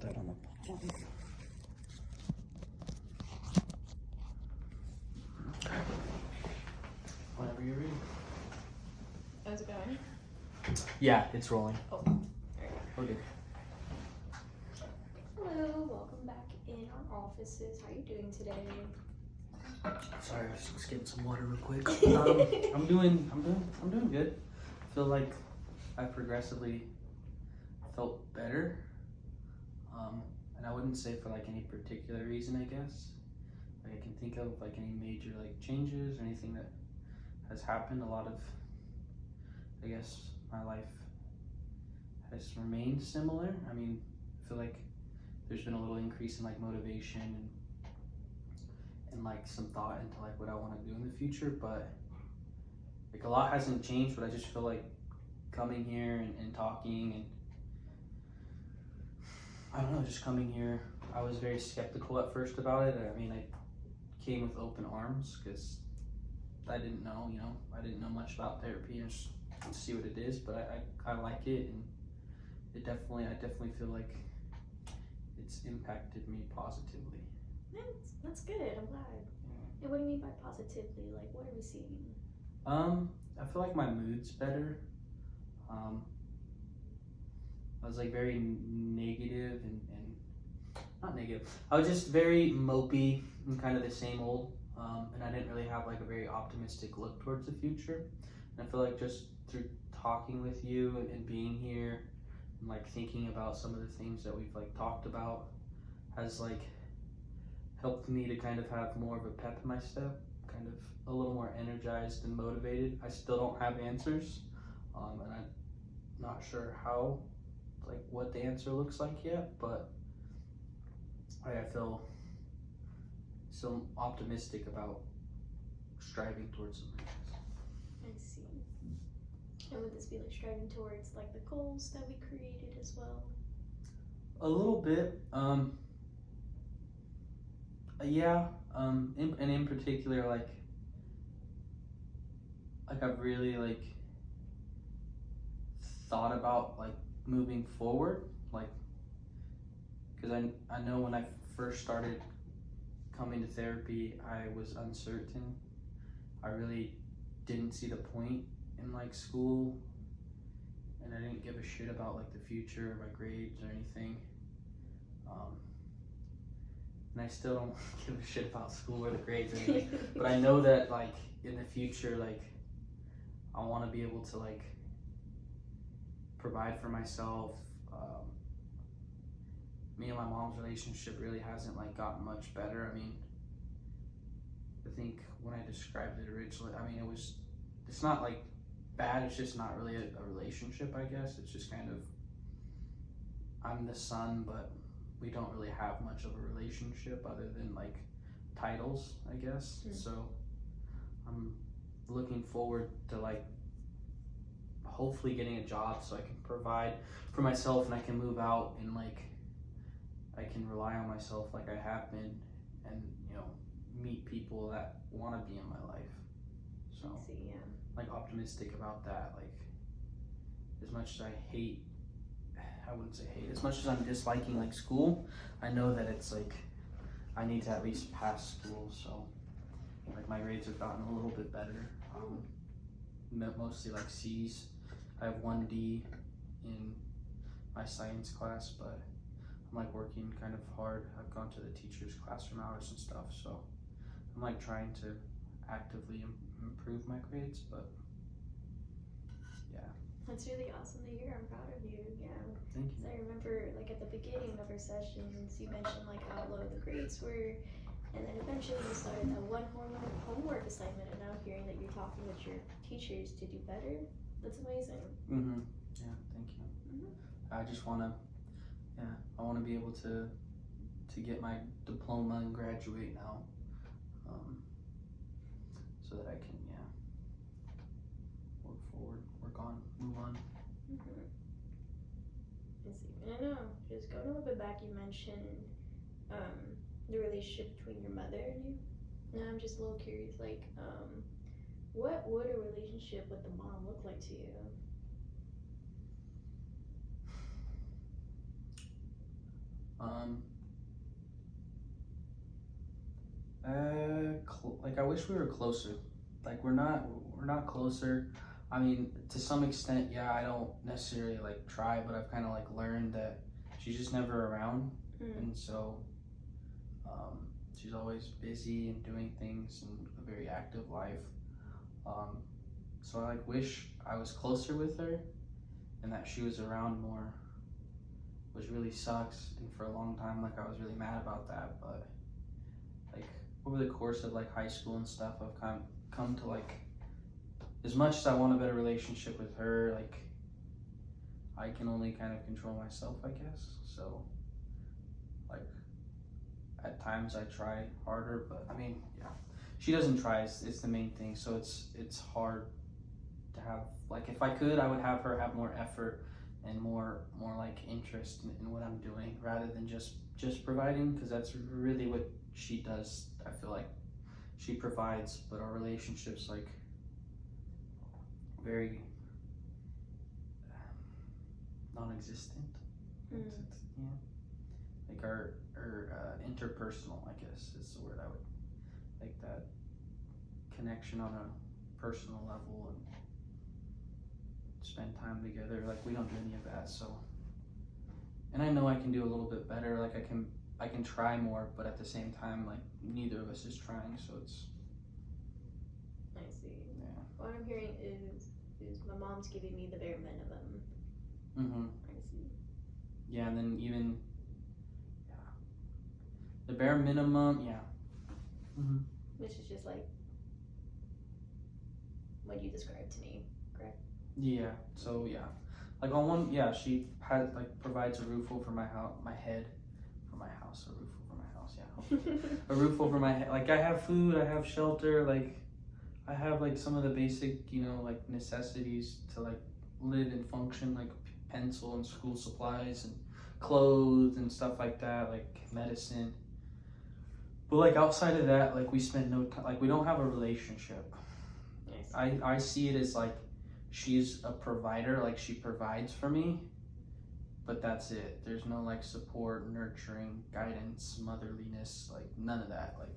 that on the bottom. Whenever you're ready. How's it going? Yeah, it's rolling. Oh, there you go. Okay. Hello, welcome back in our offices. How are you doing today? Sorry, I was just getting some water real quick. I'm doing good. I feel like I've progressively felt better. And I wouldn't say for like any particular reason, I guess. Like I can think of like any major like changes or anything that has happened. A lot of, I guess, my life has remained similar. I mean, I feel like there's been a little increase in like motivation and like some thought into like what I want to do in the future, but like a lot hasn't changed. But I just feel like coming here and talking and I don't know, just coming here, I was very skeptical at first about it. I mean, I came with open arms because I didn't know, I didn't know much about therapy and just see what it is, but I like it, and I definitely feel like it's impacted me positively. That's good. I'm glad. Yeah. And what do you mean by positively? Like, what are we seeing? I feel like my mood's better. I was like very negative and not negative. I was just very mopey and kind of the same old. And I didn't really have like a very optimistic look towards the future. And I feel like just through talking with you and being here and like thinking about some of the things that we've like talked about has like helped me to kind of have more of a pep in my step, kind of a little more energized and motivated. I still don't have answers, and I'm not sure how, like what the answer looks like yet, but I feel so optimistic about striving towards something. I see. And would this be like striving towards like the goals that we created as well? A little bit, yeah, and in particular, like I've really like thought about like moving forward, like because I know when I first started coming to therapy, I was uncertain. I really didn't see the point in like school, and I didn't give a shit about like the future or my grades or anything. And I still don't give a shit about school or the grades or anything. But I know that like in the future, like I want to be able to like provide for myself. Me and my mom's relationship really hasn't like gotten much better. I mean, I think when I described it originally, I mean it's not like bad, it's just not really a relationship, I guess. It's just kind of, I'm the son, but we don't really have much of a relationship other than like titles, I guess. So I'm looking forward to like hopefully getting a job so I can provide for myself and I can move out and like I can rely on myself like I have been, and meet people that want to be in my life. So I see, yeah. Like optimistic about that. Like as much as I wouldn't say hate, as much as I'm disliking like school, I know that it's like I need to at least pass school. So like my grades have gotten a little bit better. Mostly like C's. I have 1 D in my science class, but I'm like working kind of hard. I've gone to the teacher's classroom hours and stuff, so I'm like trying to actively improve my grades, but yeah. That's really awesome to hear. I'm proud of you. Yeah. Thank you. So I remember like at the beginning of our sessions, you mentioned like how low the grades were, and then eventually you started that one homework assignment, and now hearing that you're talking with your teachers to do better, that's amazing. Yeah, thank you. I just wanna, I wanna be able to get my diploma and graduate now, so that I can, work forward, move on. I see. I know. Just going a little bit back, you mentioned the relationship between your mother and you. Now I'm just a little curious, like, what would a relationship with the mom look like to you? Um, like I wish we were closer. Like we're not closer. I mean, to some extent, yeah. I don't necessarily like try, but I've kind of like learned that she's just never around, and so she's always busy and doing things and a very active life. Um, so I like wish I was closer with her, and that she was around more. Which really sucks, and for a long time, like I was really mad about that, but like over the course of like high school and stuff, I've kind of come to like, as much as I want a better relationship with her, like I can only kind of control myself, I guess. So like at times I try harder, but I mean, yeah, she doesn't try. It's the main thing. So it's hard to have, like, if I could, I would have her have more effort and more like interest in what I'm doing rather than just providing, because that's really what she does. I feel like she provides, but our relationship's like very non-existent. Yeah, like our interpersonal, I guess is the word I would like, that connection on a personal level and spend time together. Like we don't do any of that. So, and I know I can do a little bit better. Like I can try more, but at the same time, like neither of us is trying. So it's. I see. Yeah. What I'm hearing is my mom's giving me the bare minimum. I see. Yeah, and then even the bare minimum. Yeah. Which is just like what you described to me, correct? Yeah. So yeah, like on one, yeah, she had like provides a roof over my house, a roof over my house. Yeah, a roof over my head. Like I have food, I have shelter, like I have like some of the basic, like necessities to like live and function, like pencil and school supplies and clothes and stuff like that, like medicine. But like outside of that, like we spend no time, like we don't have a relationship. I see it as like she's a provider, like she provides for me, but that's it. There's no like support, nurturing, guidance, motherliness, like none of that. Like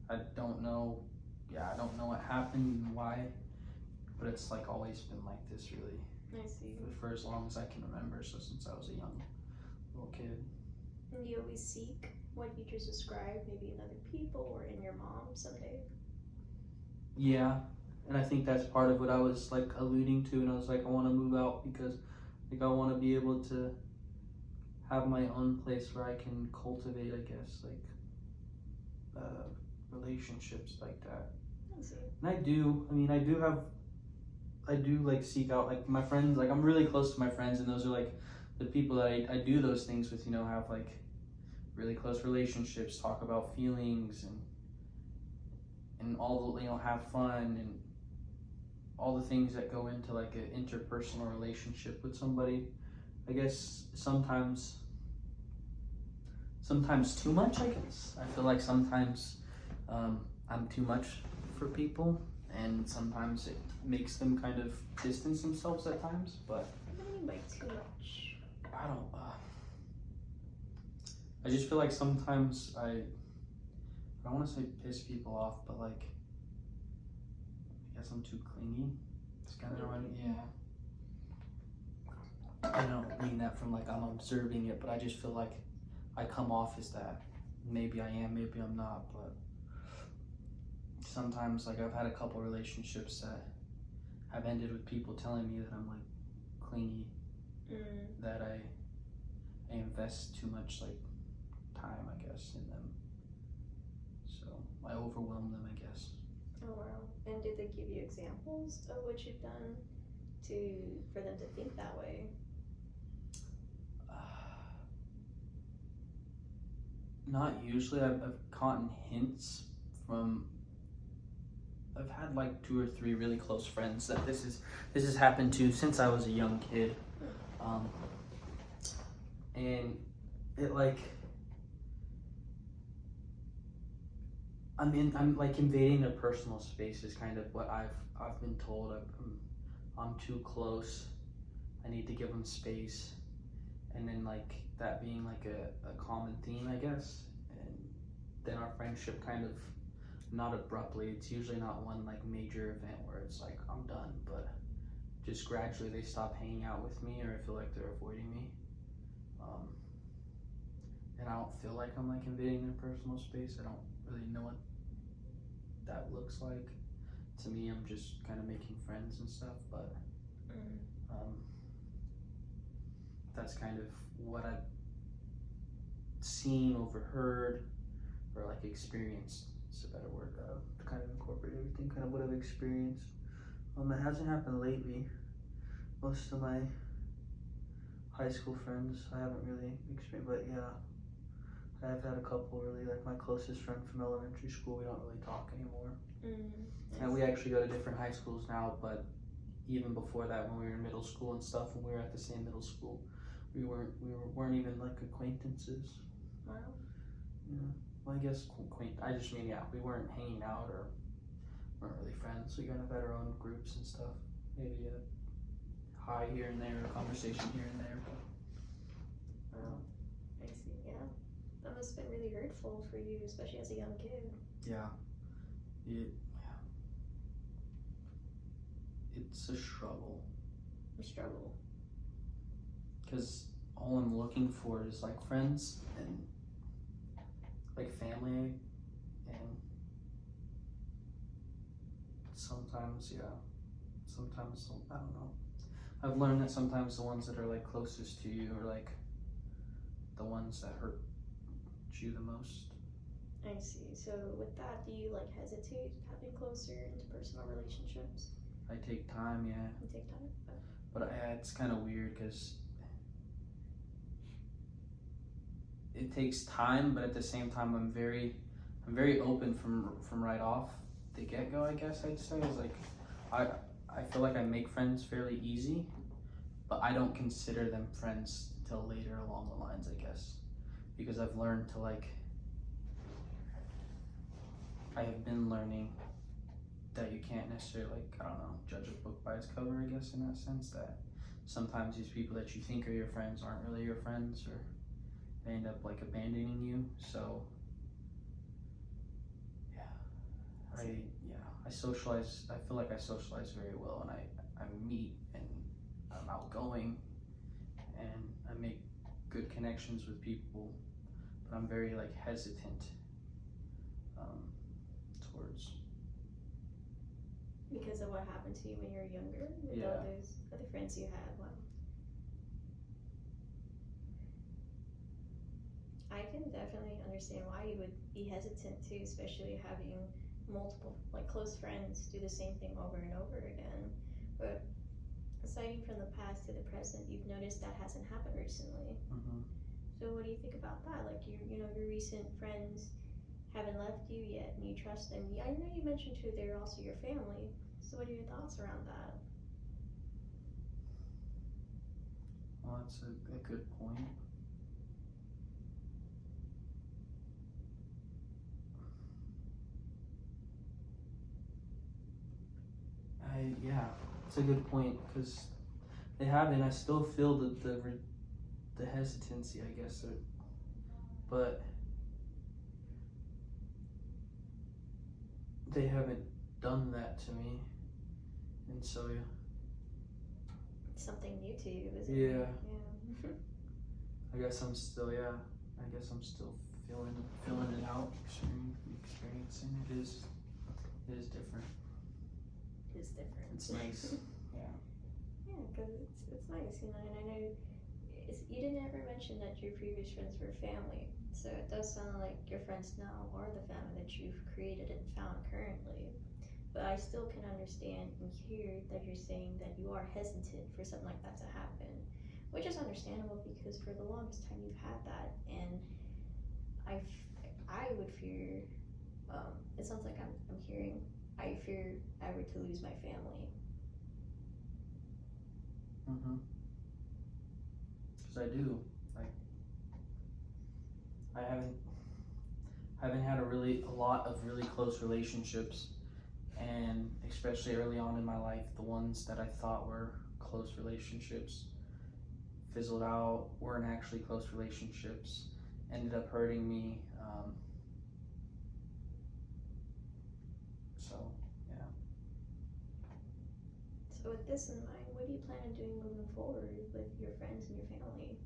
I don't know what happened and why, but it's like always been like this, really. I see. For as long as I can remember, so since I was a young little kid. And you always seek what you just described, maybe in other people or in your mom someday? Yeah, and I think that's part of what I was like alluding to, and I was like, I want to move out because like I want to be able to have my own place where I can cultivate, I guess, like relationships like that. I see. And I do like seek out like my friends, like I'm really close to my friends, and those are like the people that I do those things with, have like really close relationships, talk about feelings and all the, have fun and all the things that go into like an interpersonal relationship with somebody. I guess sometimes too much, I guess. I feel like sometimes I'm too much for people, and sometimes it makes them kind of distance themselves at times, but What do you mean by too much? I don't I just feel like sometimes I don't want to say piss people off, but like I guess I'm too clingy. It's kind of I don't mean that from like I'm observing it, but I just feel like I come off as that. Maybe I am, maybe I'm not, but sometimes like I've had a couple relationships that have ended with people telling me that I'm like clingy, that I invest too much like time, I guess, in them. So I overwhelm them, I guess. Oh wow. And did they give you examples of what you've done for them to think that way? Not usually. I've gotten hints from. I've had like 2 or 3 really close friends that this has happened to since I was a young kid, and it like I'm like invading their personal space is kind of what I've been told. I'm too close. I need to give them space, and then like that being like a common theme, I guess, and then our friendship kind of, not abruptly, it's usually not one like major event where it's like I'm done, but just gradually they stop hanging out with me, or I feel like they're avoiding me. And I don't feel like I'm like invading their personal space. I don't really know what that looks like. To me, I'm just kind of making friends and stuff, but that's kind of what I've seen, overheard, or like experienced. It's a better word. To kind of incorporate everything, kind of what I've experienced. It hasn't happened lately. Most of my high school friends I haven't really experienced, but yeah, I've had a couple really, like my closest friend from elementary school, we don't really talk anymore. And we actually go to different high schools now, but even before that, when we were in middle school and stuff, when we were at the same middle school, we weren't even like acquaintances. Wow. Yeah. Well, I guess I just mean, yeah, we weren't hanging out or weren't really friends. We kind of had our own groups and stuff. Maybe a hi here and there, a conversation here and there. Wow. I see. Yeah. That must have been really hurtful for you, especially as a young kid. Yeah. It's a struggle. A struggle. Because all I'm looking for is like friends and like family, and sometimes I don't know. I've learned that sometimes the ones that are like closest to you are like the ones that hurt you the most. I see. So with that, do you like hesitate having closer interpersonal relationships? I take time, yeah. You take time? But it's kind of weird because it takes time, but at the same time, I'm very open from right off the get go. I guess I'd say is like I feel like I make friends fairly easy, but I don't consider them friends till later along the lines. I guess because I've learned to like. I have been learning that you can't necessarily, like, I don't know, judge a book by its cover, I guess, in that sense, that sometimes these people that you think are your friends aren't really your friends, or they end up, like, abandoning you. So I socialize. I feel like I socialize very well, and I meet, and I'm outgoing, and I make good connections with people, but I'm very, like, hesitant towards. Because of what happened to you when you were younger with all those other friends you had. Wow. I can definitely understand why you would be hesitant too, especially having multiple like close friends do the same thing over and over again. But aside from the past to the present, you've noticed that hasn't happened recently. So what do you think about that? Like your recent friends haven't left you yet, and you trust them. I know you mentioned too they're also your family. So what are your thoughts around that? Well, that's a good point. It's a good point because they haven't. I still feel the hesitancy, I guess, but they haven't done that to me, and so It's something new to you, isn't yeah. it? Yeah. I guess I'm still feeling it out, experiencing it is different. It's different. It's nice. Yeah, because it's nice, and I know you didn't ever mention that your previous friends were family, so it does sound like your friends now are the family that you've created and found currently. But I still can understand and hear that you're saying that you are hesitant for something like that to happen, which is understandable because for the longest time you've had that, and I would fear. It sounds like I'm hearing. I fear ever to lose my family. Because I do. I haven't had a lot of really close relationships, and especially early on in my life, the ones that I thought were close relationships fizzled out, weren't actually close relationships, ended up hurting me. So, yeah. So with this in mind, what do you plan on doing moving forward with your friends and your family?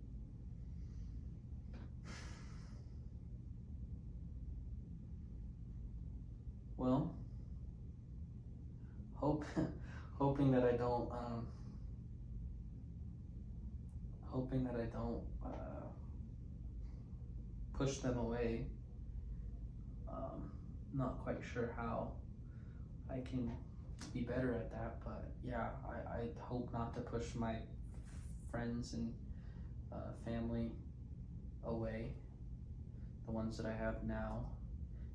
Well, hoping that I don't, push them away. Not quite sure how I can be better at that, but yeah, I hope not to push my friends and family away, the ones that I have now,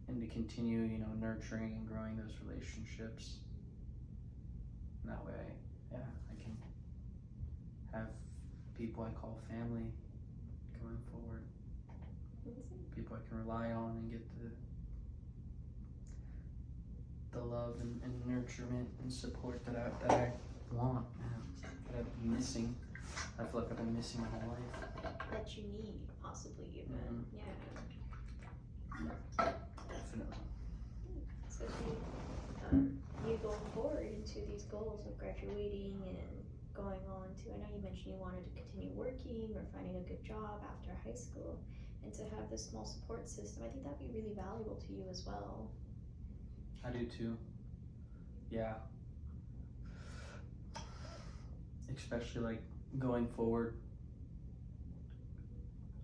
and to continue, nurturing and growing those relationships. And that way, yeah, I can have people I call family going forward, people I can rely on and get the love and nurturement and support that I want, that I've been missing. I feel like I've been missing my whole life. That you need, possibly even. Yeah. Definitely. So you going forward into these goals of graduating and going on to, I know you mentioned you wanted to continue working or finding a good job after high school, and to have this small support system, I think that'd be really valuable to you as well. I do too. Yeah. Especially like going forward.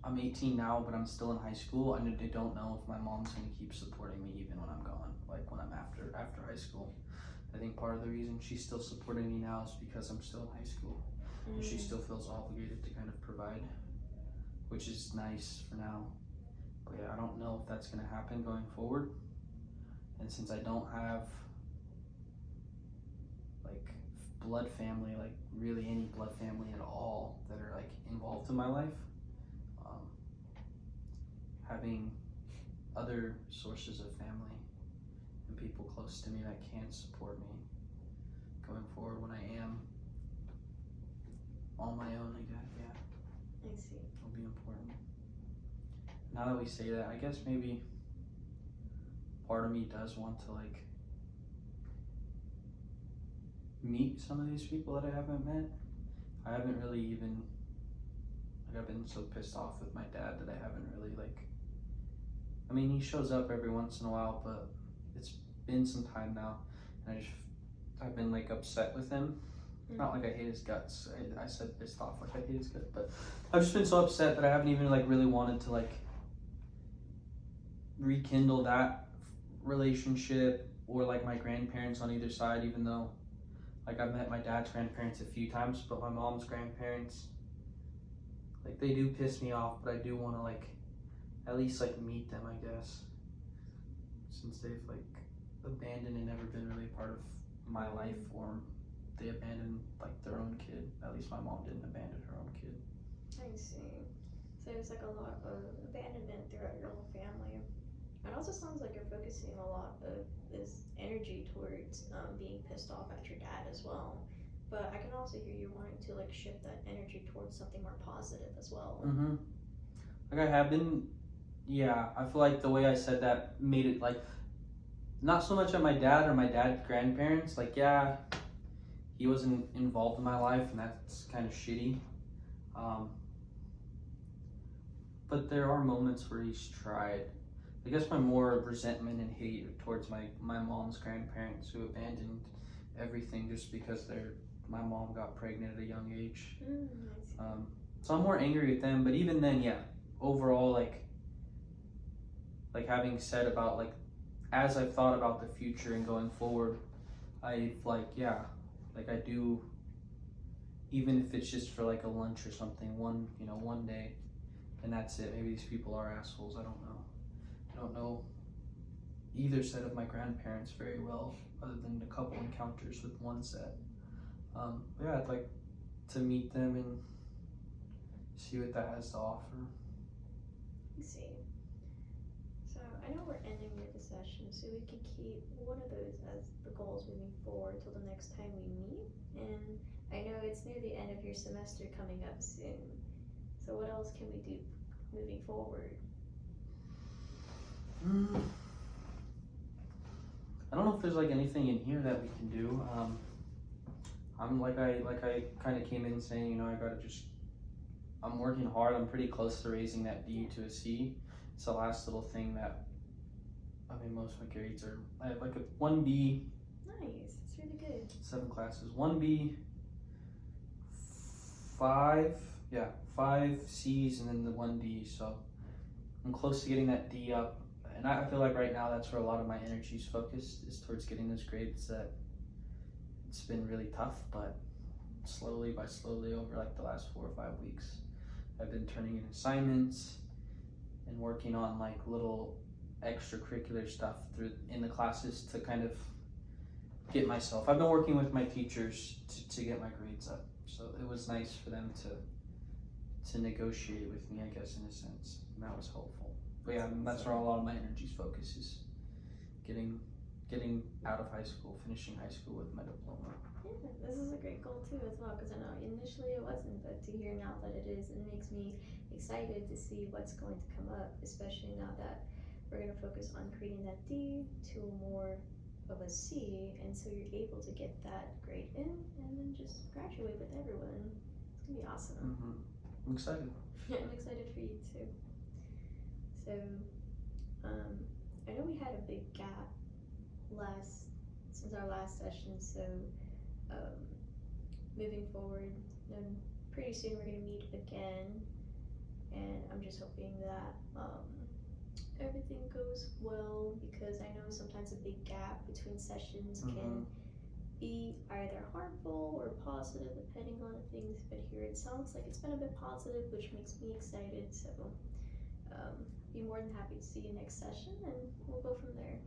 I'm 18 now, but I'm still in high school. I don't know if my mom's gonna keep supporting me even when I'm gone, like when I'm after high school. I think part of the reason she's still supporting me now is because I'm still in high school. And she still feels obligated to kind of provide, which is nice for now. But yeah, I don't know if that's gonna happen going forward. And since I don't have like blood family, like really any blood family at all that are like involved in my life, having other sources of family and people close to me that can support me going forward when I am on my own, I guess, yeah. I see. Will be important. Now that we say that, I guess maybe part of me does want to like meet some of these people that I haven't met. I haven't really even, like, I've been so pissed off with my dad that I haven't really like, I mean, he shows up every once in a while, but it's been some time now, and I've been like upset with him. Not like I hate his guts. I said pissed off like I hate his guts, but I've just been so upset that I haven't even like really wanted to like rekindle that relationship, or like my grandparents on either side, even though like I've met my dad's grandparents a few times, but my mom's grandparents, like, they do piss me off, but I do want to like at least like meet them, I guess, since they've like abandoned and never been really a part of my life, or they abandoned like their own kid. At least my mom didn't abandon her own kid. I see. So there's like a lot of abandonment throughout your whole family. It also sounds like you're focusing a lot of this energy towards being pissed off at your dad as well. But I can also hear you wanting to like shift that energy towards something more positive as well. Like I have been, yeah. I feel like the way I said that made it like not so much at my dad or my dad's grandparents. Like, yeah, he wasn't involved in my life, and that's kind of shitty. But there are moments where he's tried. I guess my more resentment and hate towards my mom's grandparents, who abandoned everything just because my mom got pregnant at a young age. So I'm more angry with them. But even then, yeah, overall, like having said about like, as I've thought about the future and going forward, I've like, yeah, like I do, even if it's just for like a lunch or something, one day, and that's it. Maybe these people are assholes, I don't know. I don't know either set of my grandparents very well, other than a couple encounters with one set. But yeah, I'd like to meet them and see what that has to offer. I see. So I know we're ending the session, so we can keep one of those as the goals moving forward till the next time we meet. And I know it's near the end of your semester coming up soon. So what else can we do moving forward? I don't know if there's like anything in here that we can do. I'm like I kind of came in saying, you know, I gotta just. I'm working hard. I'm pretty close to raising that D to a C. It's the last little thing that. I mean, most of my grades are. I have like a 1B. Nice. It's really good. 7 classes. 1B. 5. Yeah, 5 C's and then the 1D. So I'm close to getting that D up. And I feel like right now that's where a lot of my energy is focused, is towards getting those grades. That it's been really tough, but slowly over like the last 4 or 5 weeks, I've been turning in assignments and working on like little extracurricular stuff in the classes to kind of get myself. I've been working with my teachers to get my grades up, so it was nice for them to negotiate with me, I guess, in a sense, and that was helpful. But yeah, that's where a lot of my energy's focus is, getting out of high school, finishing high school with my diploma. Yeah, this is a great goal too as well, because I know initially it wasn't, but to hear now that it is, it makes me excited to see what's going to come up, especially now that we're going to focus on creating that D to more of a C, and so you're able to get that grade in and then just graduate with everyone. It's going to be awesome. I'm excited. Yeah, I'm excited for you too. So, I know we had a big gap since our last session, so moving forward, pretty soon we're gonna meet again, and I'm just hoping that everything goes well, because I know sometimes a big gap between sessions can be either harmful or positive depending on things, but here it sounds like it's been a bit positive, which makes me excited. So be more than happy to see you next session, and we'll go from there.